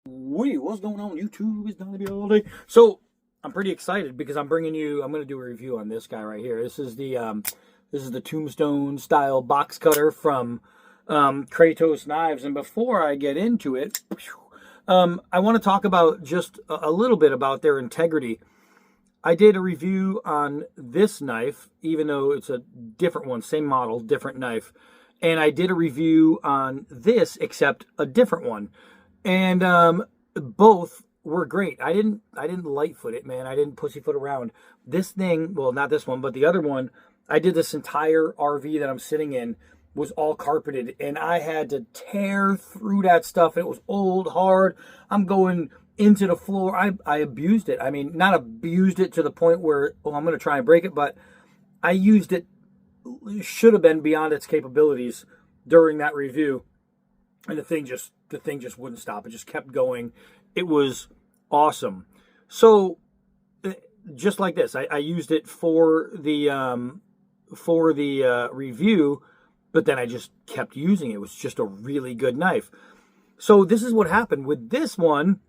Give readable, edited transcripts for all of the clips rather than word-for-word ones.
What's going on YouTube? It's Donnie all day. So I'm pretty excited because I'm going to do a review on this guy right here. This is the Tombstone style box cutter from Kratos knives. And before I get into it, I want to talk about just a little bit about their integrity. I did a review on this knife, even though it's a different one, same model, different knife. And I did a review on this, except a different one. And both were great. I didn't lightfoot it, man. I didn't pussyfoot around. This thing, well, not this one, but the other one, I did this entire RV that I'm sitting in was all carpeted, and I had to tear through that stuff. It was old, hard. I'm going into the floor. I abused it. I mean, not abused it to the point where, oh, I'm going to try and break it, but I used it, should have been beyond its capabilities during that review. And the thing just wouldn't stop. It just kept going. It was awesome. So just like this, I used it for the review, but then I just kept using it. It was just a really good knife. So this is what happened with this one.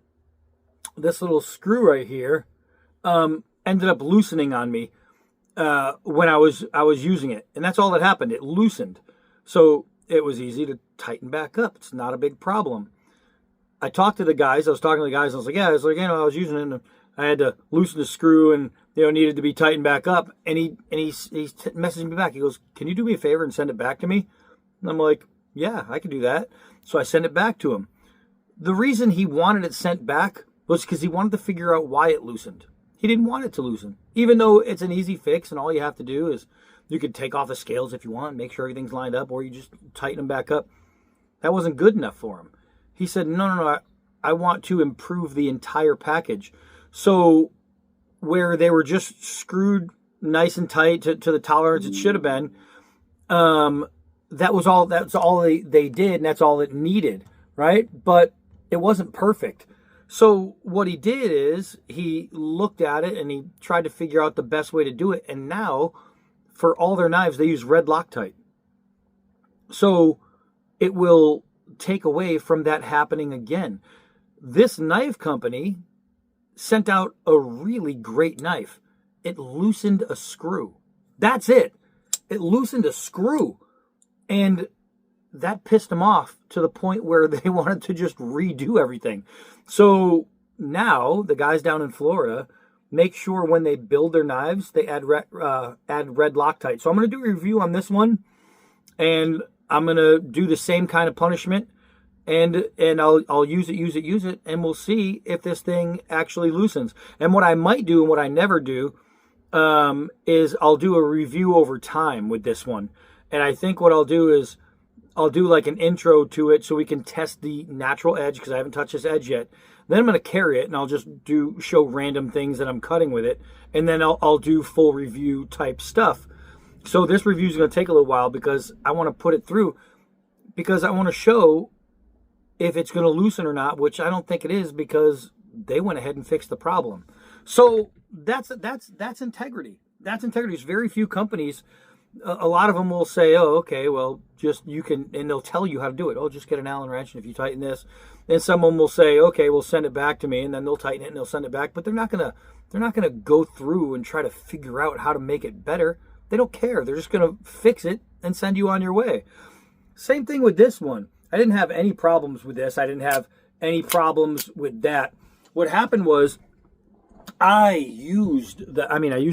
This little screw right here ended up loosening on me when I was using it, and that's all that happened. It loosened. So it was easy to tighten back up. It's not a big problem. I talked to the guys. I was talking to the guys. I was like, I was using it, and I had to loosen the screw, and needed to be tightened back up. And he messaged me back. He goes, "Can you do me a favor and send it back to me?" And I'm like, "Yeah, I can do that." So I sent it back to him. The reason he wanted it sent back was because he wanted to figure out why it loosened. He didn't want it to loosen, even though it's an easy fix, and all you have to do is you could take off the scales if you want, make sure everything's lined up, or you just tighten them back up. That wasn't good enough for him. He said, no, I want to improve the entire package. So where they were just screwed nice and tight to the tolerance it should have been, that's all they did, and that's all it needed, right? But it wasn't perfect. So what he did is he looked at it and he tried to figure out the best way to do it. And now for all their knives, they use red Loctite. So it will take away from that happening again. This knife company sent out a really great knife. It loosened a screw. That's it. It loosened a screw. And that pissed them off to the point where they wanted to just redo everything. So now the guys down in Florida make sure when they build their knives, they add red Loctite. So I'm going to do a review on this one, and I'm going to do the same kind of punishment, and I'll use it, and we'll see if this thing actually loosens. And what I might do and what I never do is I'll do a review over time with this one. And I think what I'll do is I'll do like an intro to it so we can test the natural edge, because I haven't touched this edge yet. Then I'm going to carry it, and I'll just show random things that I'm cutting with it. And then I'll do full review type stuff. So this review is going to take a little while because I want to put it through, because I want to show if it's going to loosen or not, which I don't think it is, because they went ahead and fixed the problem. So that's integrity. That's integrity. There's very few companies. A lot of them will say, oh, okay, well, just you can, and they'll tell you how to do it. Oh, just get an Allen wrench, and if you tighten this, and some of them will say, okay, well, send it back to me, and then they'll tighten it and they'll send it back. But they're not gonna go through and try to figure out how to make it better. They don't care. They're just gonna fix it and send you on your way. Same thing with this one. I didn't have any problems with this. I didn't have any problems with that. What happened was I use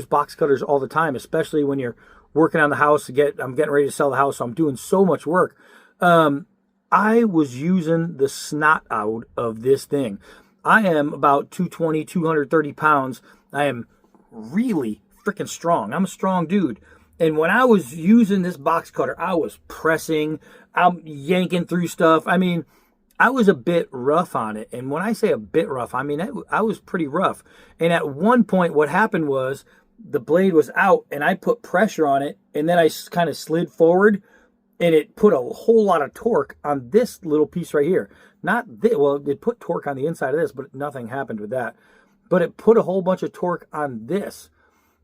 box cutters all the time, especially when you're working on the house. I'm getting ready to sell the house, so I'm doing so much work. I was using the snot out of this thing. I am about 220, 230 pounds. I am really freaking strong. I'm a strong dude. And when I was using this box cutter, I was pressing, I'm yanking through stuff. I mean, I was a bit rough on it. And when I say a bit rough, I mean, I was pretty rough. And at one point, what happened was the blade was out, and I put pressure on it, and then I kind of slid forward, and it put a whole lot of torque on this little piece right here. Not this, well, it put torque on the inside of this, but nothing happened with that. But it put a whole bunch of torque on this.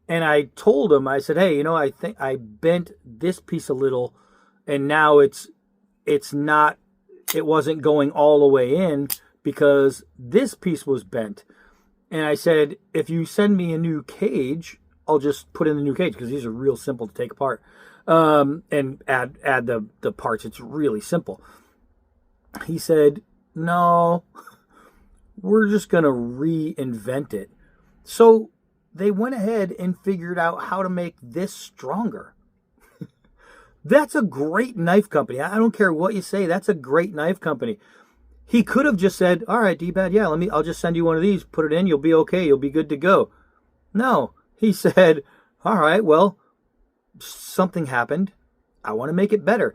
And I told him, I said, hey, I think I bent this piece a little, and now it wasn't going all the way in, because this piece was bent. And I said, if you send me a new cage, I'll just put in the new cage, because these are real simple to take apart, and add the parts. It's really simple. He said, no, we're just going to reinvent it. So they went ahead and figured out how to make this stronger. That's a great knife company. I don't care what you say. That's a great knife company. He could have just said, all right, D-Bad, yeah, I'll just send you one of these, put it in, you'll be okay, you'll be good to go. No, he said, all right, well, something happened. I want to make it better.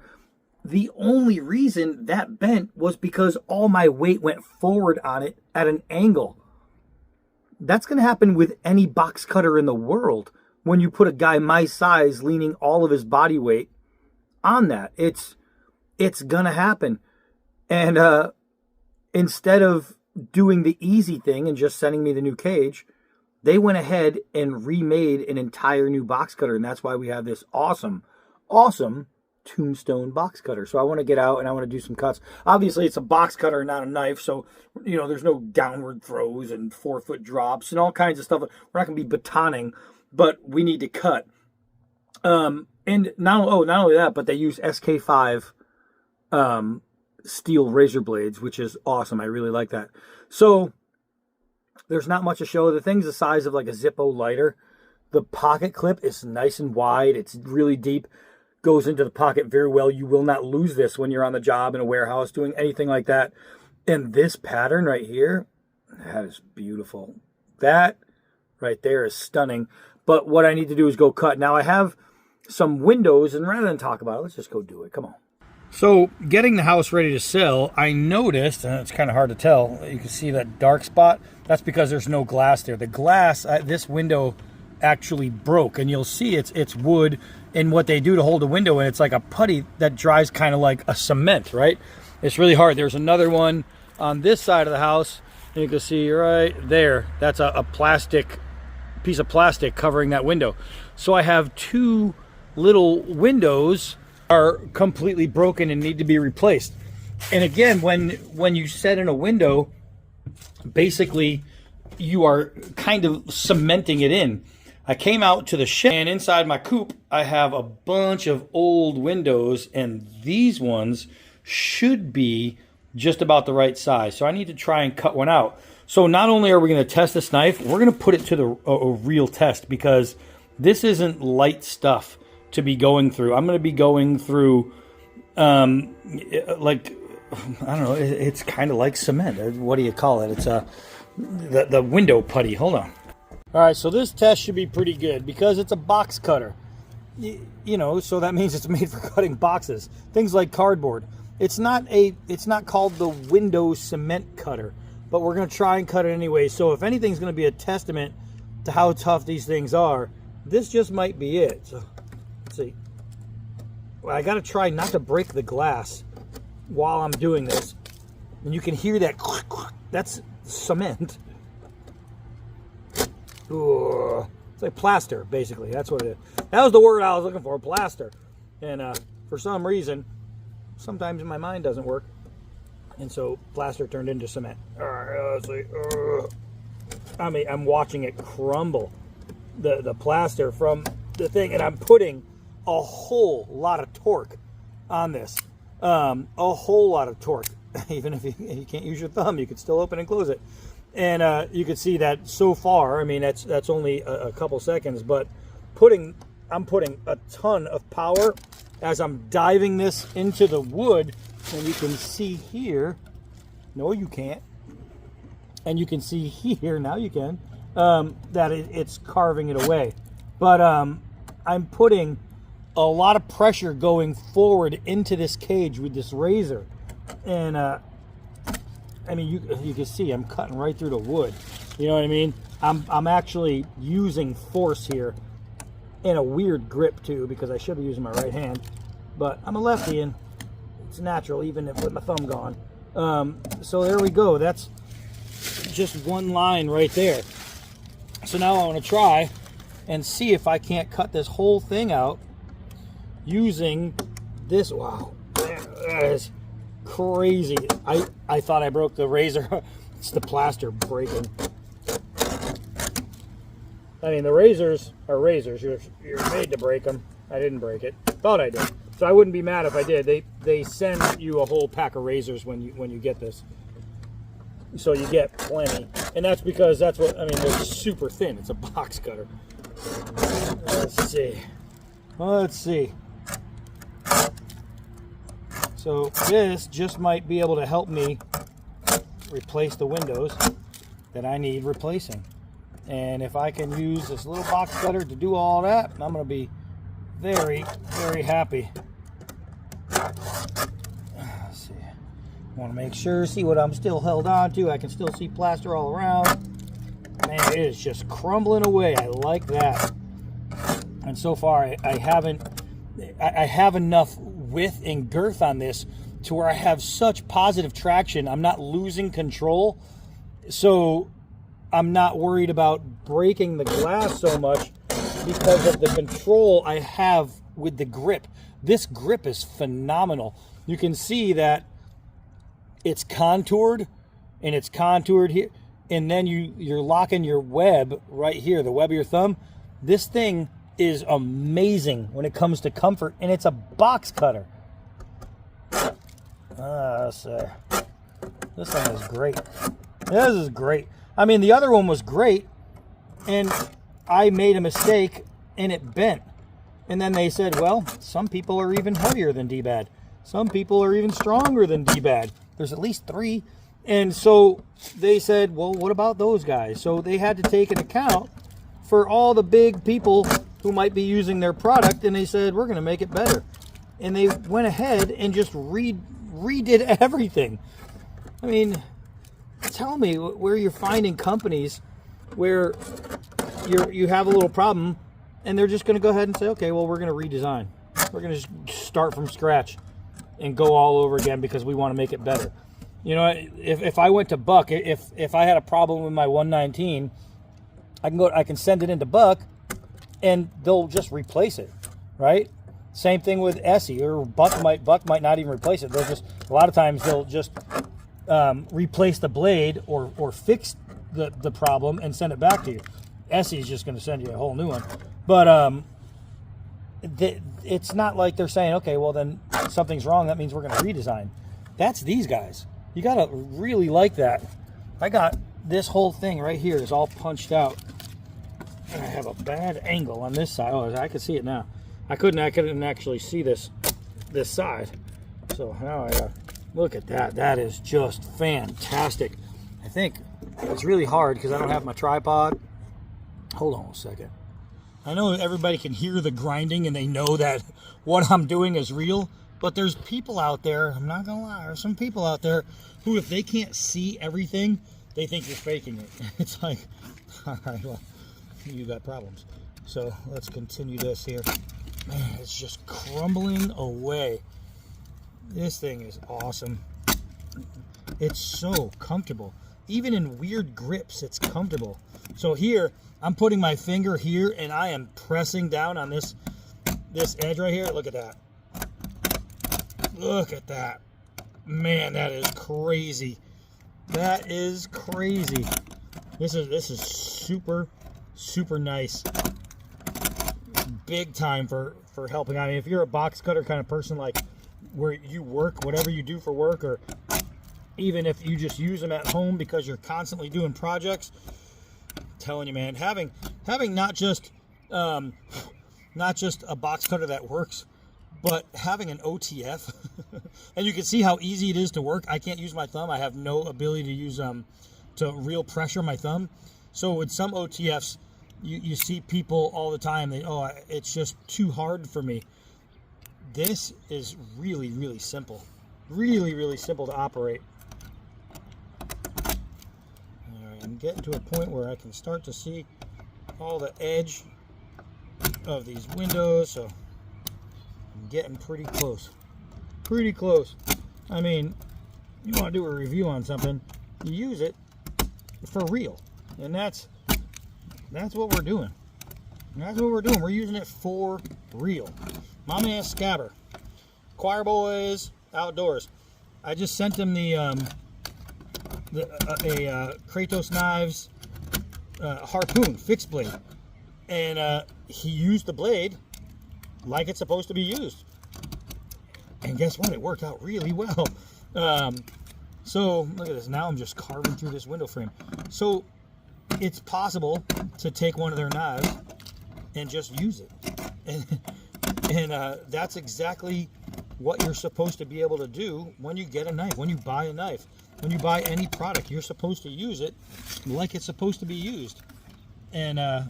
The only reason that bent was because all my weight went forward on it at an angle. That's going to happen with any box cutter in the world when you put a guy my size leaning all of his body weight on that. It's going to happen. And instead of doing the easy thing and just sending me the new cage, they went ahead and remade an entire new box cutter. And that's why we have this awesome Tombstone box cutter. So I want to get out and I want to do some cuts. Obviously, it's a box cutter, not a knife. So, there's no downward throws and 4-foot drops and all kinds of stuff. We're not going to be batoning, but we need to cut. And not only that, but they use SK5 steel razor blades, which is awesome. I really like that. So there's not much to show. The thing's the size of like a Zippo lighter. The pocket clip is nice and wide. It's really deep. Goes into the pocket very well. You will not lose this when you're on the job in a warehouse doing anything like that. And this pattern right here, that is beautiful. That right there is stunning. But what I need to do is go cut. Now I have some windows, and rather than talk about it, let's just go do it. Come on. So getting the house ready to sell, I noticed, and it's kind of hard to tell, you can see that dark spot. That's because there's no glass there. The glass, this window actually broke, and you'll see it's wood, and what they do to hold the window in, it's like a putty that dries kind of like a cement, right? It's really hard. There's another one on this side of the house, and you can see right there, that's a piece of plastic covering that window. So I have two little windows are completely broken and need to be replaced. And again, when you set in a window, basically you are kind of cementing it in. I came out to the shed, and inside my coop I have a bunch of old windows, and these ones should be just about the right size. So I need to try and cut one out. So not only are we going to test this knife, we're going to put it to a real test, because this isn't light stuff to be going through. I'm going to be going through, like, I don't know, it's kind of like cement. What do you call it? It's the window putty. Hold on. All right, so this test should be pretty good because it's a box cutter. So that means it's made for cutting boxes, things like cardboard. It's not called the window cement cutter, but we're going to try and cut it anyway. So if anything's going to be a testament to how tough these things are, this just might be it. So let's see. Well, I got to try not to break the glass while I'm doing this. And you can hear that. That's cement. Ooh, it's like plaster, basically. That's what it is. That was the word I was looking for, plaster. And for some reason, sometimes my mind doesn't work. And so plaster turned into cement. All right, let's see. I'm watching it crumble, the plaster from the thing, and I'm putting a whole lot of torque on this. A whole lot of torque. Even if you can't use your thumb, you can still open and close it. And you can see that so far, I mean, that's only a couple seconds, but I'm putting a ton of power as I'm diving this into the wood. And you can see here, no you can't, and you can see here, now you can, that it's carving it away. But I'm putting a lot of pressure going forward into this cage with this razor. And I mean, you can see I'm cutting right through the wood. You know what I mean? I'm actually using force here, and a weird grip too, because I should be using my right hand. But I'm a lefty, and it's natural, even if with my thumb gone. So there we go. That's just one line right there. So now I want to try and see if I can't cut this whole thing out using this. Wow, that is crazy. I thought I broke the razor. It's the plaster breaking. I mean, the razors are razors. You're made to break them. I didn't break it. Thought I did. So I wouldn't be mad if I did. They send you a whole pack of razors when you get this. So you get plenty. And that's because that's what, I mean, they're super thin. It's a box cutter. Let's see. Let's see. So this just might be able to help me replace the windows that I need replacing. And if I can use this little box cutter to do all that, I'm going to be very, very happy. Let's see. I want to make sure, see what I'm still held on to. I can still see plaster all around. Man, it is just crumbling away. I like that. And so far, I have enough width and girth on this to where I have such positive traction. I'm not losing control. So I'm not worried about breaking the glass so much because of the control I have with the grip. This grip is phenomenal. You can see that it's contoured, and it's contoured here, and then you're locking your web right here, the web of your thumb. This thing is amazing when it comes to comfort, and it's a box cutter. This thing is great. This is great. I mean, the other one was great, and I made a mistake, and it bent. And then they said, well, some people are even heavier than D-Bad. Some people are even stronger than D-Bad. There's at least 3. And so they said, well, what about those guys? So they had to take an account for all the big people who might be using their product, and they said, we're going to make it better. And they went ahead and just redid everything. I mean, tell me where you're finding companies where you have a little problem, and they're just going to go ahead and say, okay, well, we're going to redesign. We're going to just start from scratch and go all over again because we want to make it better. You know, if I went to Buck, if I had a problem with my 119, I can send it into Buck, and they'll just replace it, right? Same thing with Essie, or Buck might not even replace it. They'll just, a lot of times they'll just replace the blade or fix the problem and send it back to you. Essie's just going to send you a whole new one. But it's not like they're saying, okay, well then something's wrong, that means we're going to redesign. That's these guys. You got to really like that. I got this whole thing right here is all punched out. And I have a bad angle on this side. Oh, I can see it now. I couldn't actually see this side. So now I got, look at that. That is just fantastic. I think it's really hard because I don't have my tripod. Hold on a second. I know everybody can hear the grinding and they know that what I'm doing is real, but there's people out there, I'm not gonna lie, there's some people out there who, if they can't see everything, they think you're faking it. It's like, all right, well, you got problems. So let's continue this here. Man, it's just crumbling away. This thing is awesome. It's so comfortable. Even in weird grips, it's comfortable. So here, I'm putting my finger here, and I am pressing down on this edge right here. Look at that. Look at that. Man, that is crazy. That is crazy. This is super, super nice. Big time for helping. I mean, if you're a box cutter kind of person, like where you work, whatever you do for work, or even if you just use them at home because you're constantly doing projects, I'm telling you, man, having not just a box cutter that works, but having an OTF, and you can see how easy it is to work. I can't use my thumb. I have no ability to use to real pressure my thumb. So with some OTFs, you see people all the time, it's just too hard for me. This is really, really simple. Really, really simple to operate. All right, I'm getting to a point where I can start to see all the edge of these windows, so I'm getting pretty close. Pretty close. I mean, you want to do a review on something, you use it for real. And that's what we're doing. That's what we're doing. We're using it for real. My man Scabber. Choir Boys Outdoors. I just sent him the Kratos knives harpoon fixed blade, and he used the blade like it's supposed to be used. And guess what? It worked out really well. So look at this. Now I'm just carving through this window frame. So it's possible to take one of their knives and just use it. And that's exactly what you're supposed to be able to do when you get a knife, when you buy a knife. When you buy any product, you're supposed to use it like it's supposed to be used. And I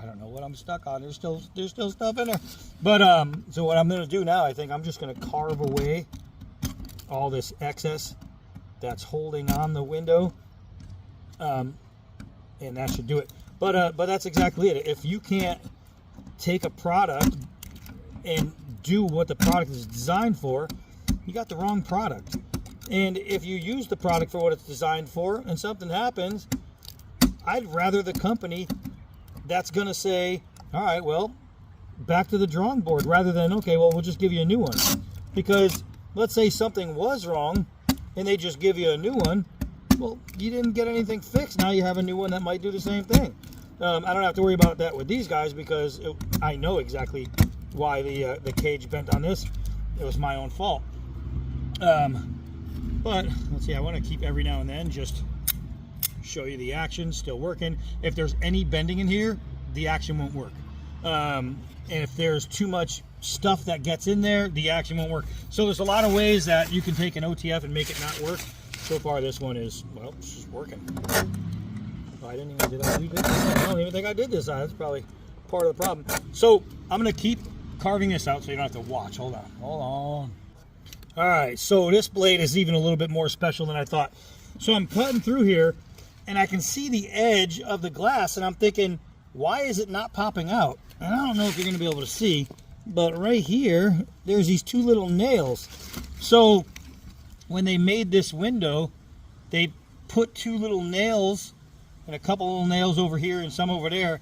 don't know what I'm stuck on. There's still stuff in there. But so what I'm going to do now, I think I'm just going to carve away all this excess that's holding on the window. And that should do it. But that's exactly it. If you can't take a product and do what the product is designed for, you got the wrong product. And if you use the product for what it's designed for and something happens, I'd rather the company that's going to say, all right, well, back to the drawing board, rather than, okay, well, we'll just give you a new one. Because let's say something was wrong and they just give you a new one. Well, you didn't get anything fixed. Now you have a new one that might do the same thing. I don't have to worry about that with these guys because I know exactly why the cage bent on this. It was my own fault. But let's see, I want to keep every now and then just show you the action still working. If there's any bending in here, the action won't work. And if there's too much stuff that gets in there, the action won't work. So there's a lot of ways that you can take an OTF and make it not work. So far this one is, well, it's just working. Did I do this? I don't even think I did this. That's probably part of the problem. So I'm going to keep carving this out so you don't have to watch. Hold on. All right, so this blade is even a little bit more special than I thought. So I'm cutting through here, and I can see the edge of the glass, and I'm thinking, why is it not popping out? And I don't know if you're going to be able to see, but right here, there's these two little nails. So when they made this window, they put two little nails and a couple little nails over here and some over there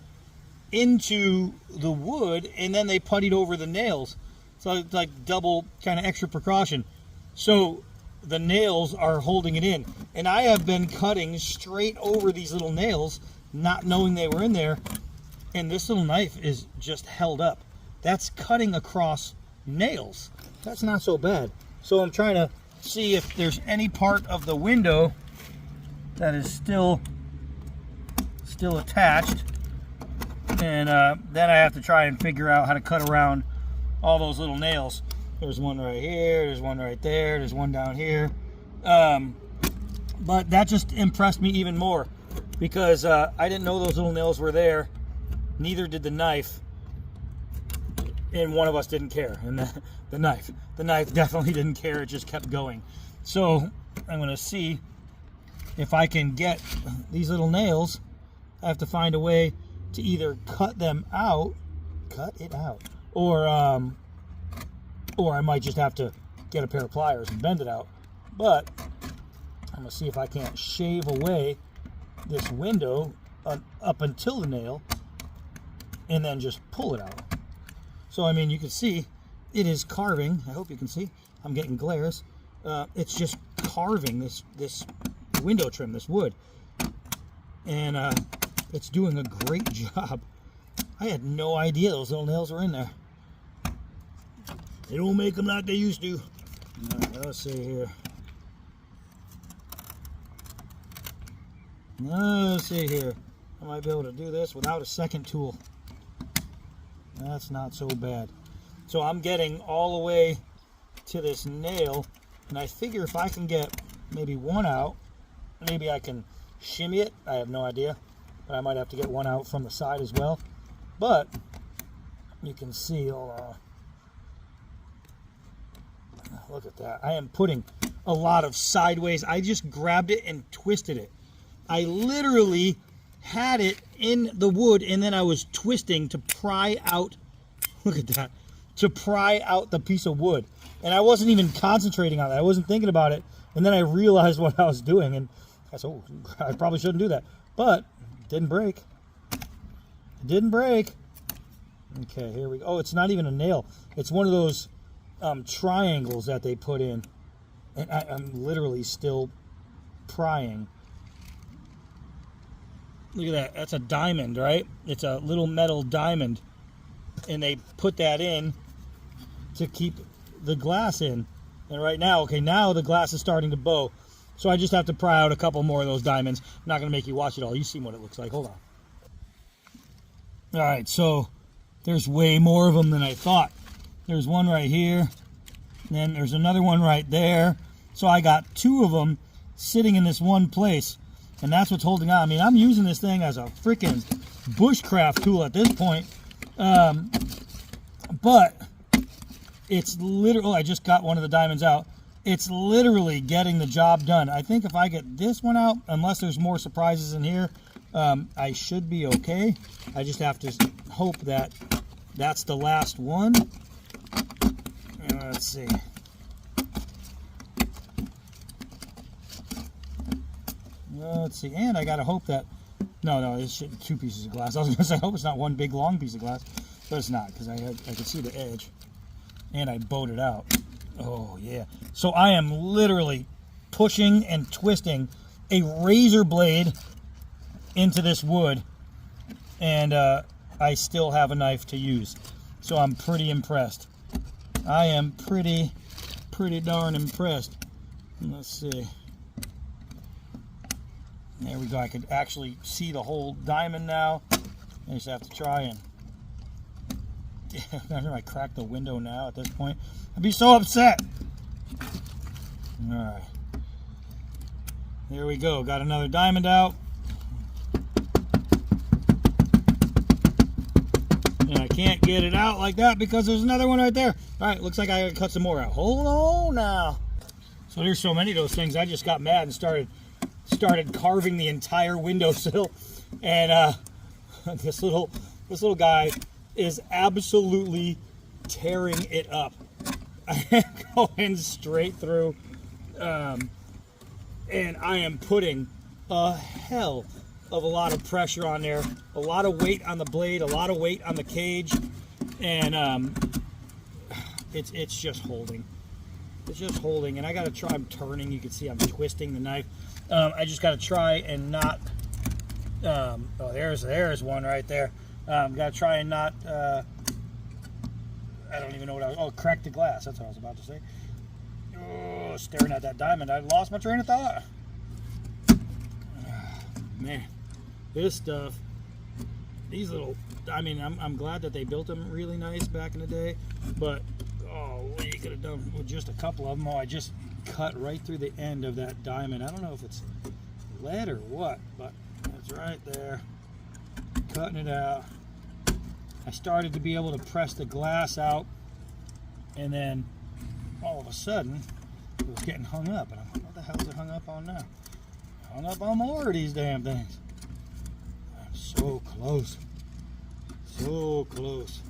into the wood, and then they puttied over the nails. So it's like double kind of extra precaution. So the nails are holding it in. And I have been cutting straight over these little nails, not knowing they were in there. And this little knife is just held up. That's cutting across nails. That's not so bad. So I'm trying to see if there's any part of the window that is still attached. And then I have to try and figure out how to cut around all those little nails. There's one right here, there's one right there, there's one down here. But that just impressed me even more because I didn't know those little nails were there. Neither did the knife. And one of us didn't care. And the knife definitely didn't care. It just kept going. So I'm going to see if I can get these little nails. I have to find a way to either cut it out, or I might just have to get a pair of pliers and bend it out. But I'm gonna see if I can't shave away this window up until the nail and then just pull it out. So I mean, you can see it is carving. I hope you can see. I'm getting glares. It's just carving this window trim, this wood, and it's doing a great job. I had no idea those little nails were in there. They don't make them like they used to. Right, let's see here. Let's see here. I might be able to do this without a second tool. That's not so bad. So I'm getting all the way to this nail, and I figure if I can get maybe one out, maybe I can shimmy it. I have no idea. But I might have to get one out from the side as well. But you can see, look at that. I am putting a lot of sideways. I just grabbed it and twisted it. I literally had it in the wood and then I was twisting to pry out, look at that, to pry out the piece of wood. And I wasn't even concentrating on that. I wasn't thinking about it. And then I realized what I was doing and I said, oh, I probably shouldn't do that. But it didn't break. It didn't break. Okay, here we go. Oh, it's not even a nail. It's one of those triangles that they put in. And I'm literally still prying. Look at that. That's a diamond, right? It's a little metal diamond. And they put that in to keep the glass in. And right now, okay, now the glass is starting to bow. So I just have to pry out a couple more of those diamonds. I'm not going to make you watch it all. You've seen what it looks like. Hold on. All right, so there's way more of them than I thought. There's one right here. And then there's another one right there. So I got 2 of them sitting in this one place. And that's what's holding on. I mean, I'm using this thing as a freaking bushcraft tool at this point. But it's literally, I just got one of the diamonds out. It's literally getting the job done. I think if I get this one out, unless there's more surprises in here, I should be okay. I just have to hope that that's the last one. Let's see. Let's see, and I gotta hope that, no, it's 2 pieces of glass. I was gonna say, I hope it's not one big long piece of glass, but it's not, because I could see the edge, and I bowed it out. Oh yeah. So I am literally pushing and twisting a razor blade into this wood, and I still have a knife to use. So I'm pretty impressed. I am pretty darn impressed. Let's see. There we go. I could actually see the whole diamond now. I just have to try and... Imagine if I crack the window now at this point. I'd be so upset. Alright. There we go. Got another diamond out. And I can't get it out like that because there's another one right there. Alright, looks like I gotta cut some more out. Hold on now. So there's so many of those things. I just got mad and started carving the entire windowsill, and this little guy is absolutely tearing it up. I am going straight through, and I am putting a hell of a lot of pressure on there, a lot of weight on the blade, a lot of weight on the cage, and it's just holding. It's just holding, and I gotta try. I'm turning. You can see I'm twisting the knife. I just got to try and not, oh, there's one right there. Got to try and not, I don't even know what I was, oh, crack the glass. That's what I was about to say. Oh, staring at that diamond. I lost my train of thought. Man, this stuff, these little, I mean, I'm glad that they built them really nice back in the day, but, oh, what you could have done with just a couple of them. Oh, I just cut right through the end of that diamond. I don't know if it's lead or what, but it's right there. Cutting it out. I started to be able to press the glass out, and then all of a sudden it was getting hung up. And I'm like, what the hell is it hung up on now? Hung up on more of these damn things. I'm so close. So close.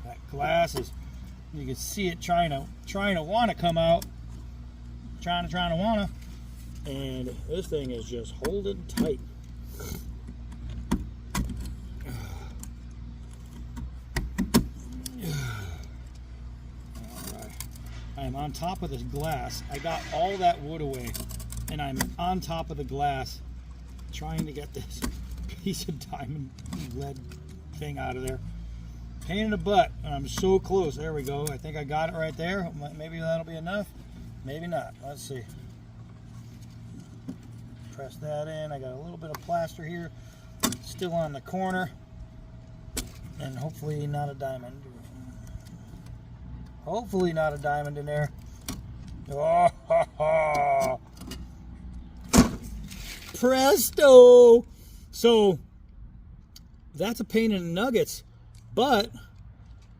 That glass is, you can see it trying to want to come out, trying to want to, and this thing is just holding tight. All right, I am on top of this glass. I got all that wood away, and I'm on top of the glass, trying to get this piece of diamond lead thing out of there. Pain in the butt. I'm so close. There we go. I think I got it right there. Maybe that'll be enough. Maybe not. Let's see. Press that in. I got a little bit of plaster here. Still on the corner. And hopefully not a diamond. Hopefully not a diamond in there. Oh, ha, ha. Presto! So, that's a pain in the nuggets. But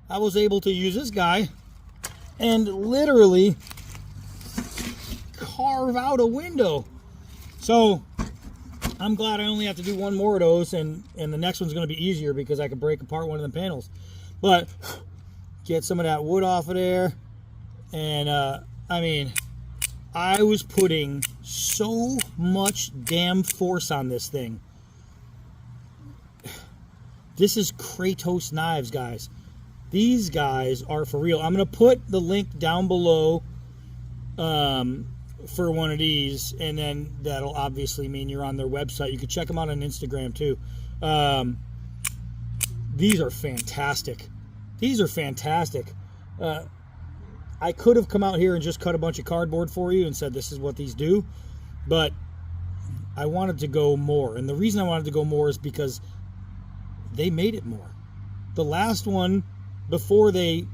I was able to use this guy and literally carve out a window. So I'm glad I only have to do one more of those, and the next one's going to be easier because I can break apart one of the panels. But get some of that wood off of there. And I mean, I was putting so much damn force on this thing. This is Kratos knives, guys. These guys are for real. I'm going to put the link down below for one of these, and then that'll obviously mean you're on their website. You can check them out on Instagram too. These are fantastic. These are fantastic. I could have come out here and just cut a bunch of cardboard for you and said this is what these do, but I wanted to go more. And the reason I wanted to go more is because they made it more. The last one, before they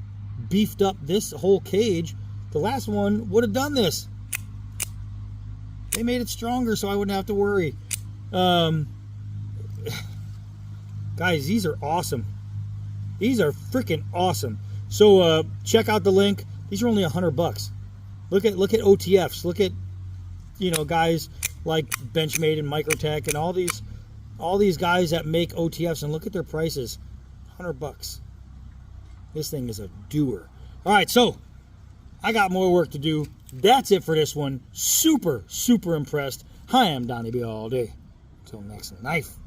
beefed up this whole cage, the last one would have done this. They made it stronger so I wouldn't have to worry. Guys, these are awesome. These are freaking awesome. So check out the link. These are only $100. Look at OTFs. Look at, you know, guys like Benchmade and Microtech and all these guys that make OTFs, and look at their prices. $100. This thing is a doer. All right, so I got more work to do. That's it for this one. Super, super impressed. Hi, I'm Donnie B all day. Until next knife.